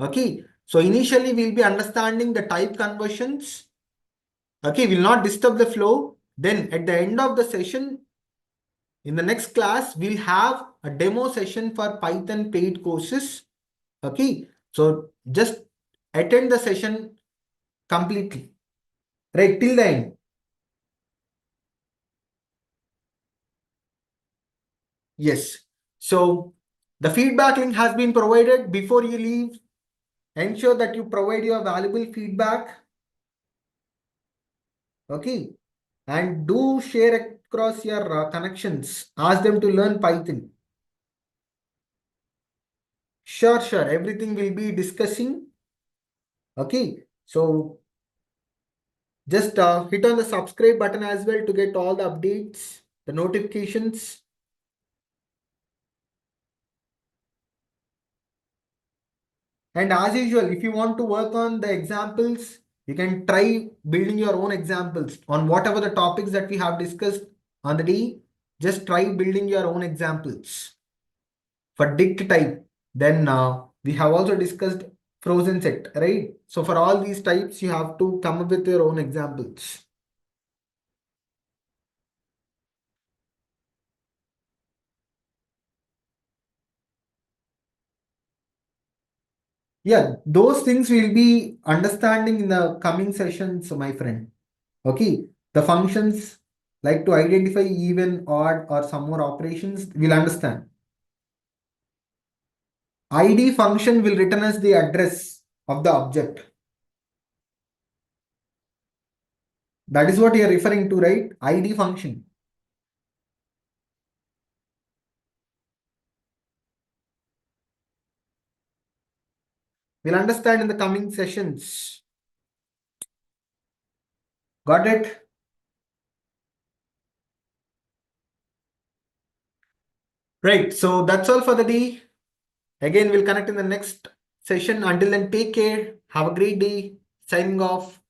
Okay. So initially we'll be understanding the type conversions. Okay. We'll not disturb the flow. Then at the end of the session, in the next class, we'll have a demo session for Python paid courses. Okay. So just attend the session completely. Right. Till the end. Yes. So the feedback link has been provided. Before you leave, ensure that you provide your valuable feedback. Okay. And do share across your connections. Ask them to learn Python. Sure, sure. Everything will be discussing. Okay. So just hit on the subscribe button as well to get all the updates, the notifications. And as usual, if you want to work on the examples, you can try building your own examples on whatever the topics that we have discussed on the day. Just try building your own examples for dict type. Then we have also discussed frozen set, right? So for all these types, you have to come up with your own examples. Yeah, those things we'll be understanding in the coming sessions, my friend. Okay, the functions like to identify even, odd, or some more operations, we'll understand. ID function will return us the address of the object. That is what you are referring to, right? ID function. We'll understand in the coming sessions. Got it? Right. So that's all for the day. Again, we'll connect in the next session. Until then, take care. Have a great day. Signing off.